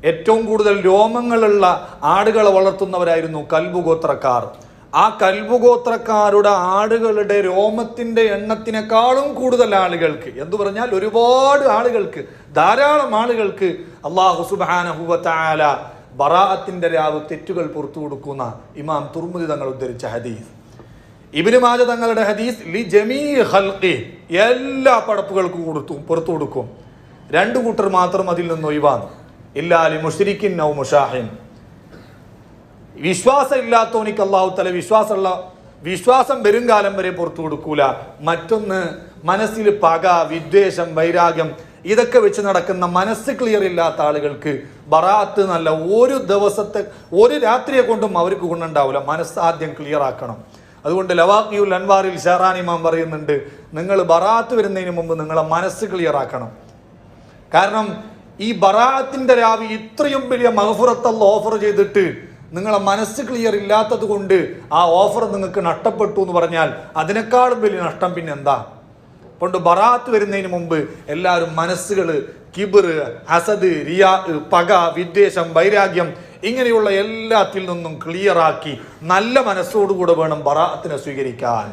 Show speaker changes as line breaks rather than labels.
ഏറ്റവും കൂടുതൽ രോമങ്ങളുള്ള ആടുകളെ വളർത്തുന്നവരായിരുന്നു കൽബ് ഗോത്രക്കാർ. ആ കൽബ് ഗോത്രക്കാരുടെ ആടുകളുടെ രോമത്തിന്റെ എണ്ണത്തിനേക്കാളും കൂടുതൽ ആളുകൾക്ക്, എന്ന് പറഞ്ഞാൽ ഒരുപാട് ആളുകൾക്ക്, ധാരാളം ആളുകൾക്ക് അല്ലാഹു സുബ്ഹാനഹു വ തആല ബറാഅത്തിന്റെ രാവ് തെറ്റുകൾ പുറത്തു കൊടുക്കുന്ന ഇമാം തുർമുദി തങ്ങൾ ഉദ്ധരിച്ച ഹദീസ്. ഇബ്നു മാജ തങ്ങളുടെ ഹദീസ് ലി ജമീഇ ഖൽഖി, എല്ലാ പടപ്പുകൾക്കും പുറത്തു കൊടുക്കും. രണ്ടു കൂട്ടർ മാത്രം അതിൽ നിന്ന് ഒഴിവാണ്. ഇല്ലാ ലി മുശ്രിക്കിൻ ഔ മുശാഹിൻ, വിശ്വാസം ഇല്ലാത്തവനിക്ക് അല്ലാഹു തആല വിശ്വാസം വരും കാലം വരെ പുറത്തു കൊടുക്കൂല. മറ്റൊന്ന് മനസ്സിൽ പക, വിദ്വേഷം, വൈരാഗ്യം ഇതൊക്കെ വെച്ച് നടക്കുന്ന മനസ്സ് ക്ലിയർ ഇല്ലാത്ത ആളുകൾക്ക് ബറാഅത്ത് നല്ല ഒരു രാത്രിയെ കൊണ്ടും അവർക്ക് ഗുണമുണ്ടാവില്ല. മനസ്സ് ആദ്യം ക്ലിയർ ആക്കണം. അതുകൊണ്ട് ലവാഖിയുൽ അൻവാറിൽ ഷഹറാനി ഇമാം പറയുന്നുണ്ട്, നിങ്ങൾ ബറാഅത്ത് വരുന്നതിന് മുമ്പ് നിങ്ങളെ മനസ്സ് ക്ലിയർ ആക്കണം. കാരണം ഈ ബറാഅത്തിന്റെ രാവി ഇത്രയും വലിയ മഗ്ഫിറത്ത് അല്ലാഹു ഓഫർ ചെയ്തിട്ട് നിങ്ങളെ മനസ്സ് ക്ലിയർ ഇല്ലാത്തത് കൊണ്ട് ആ ഓഫർ നിങ്ങൾക്ക് നഷ്ടപ്പെട്ടു എന്ന് പറഞ്ഞാൽ അതിനേക്കാളും വലിയ നഷ്ടം പിന്നെ എന്താ? കൊണ്ട് ബറാഅത്ത് വരുന്നതിന് മുമ്പ് എല്ലാവരും മനസ്സുകൾ കിബ്ർ, ഹസദ്, റിയാ, പക, വിദ്വേഷം, വൈരാഗ്യം ഇങ്ങനെയുള്ള എല്ലാത്തിൽ നിന്നും ക്ലിയർ ആക്കി നല്ല മനസ്സോടുകൂടെ വേണം ബറാഅത്തിനെ സ്വീകരിക്കാൻ.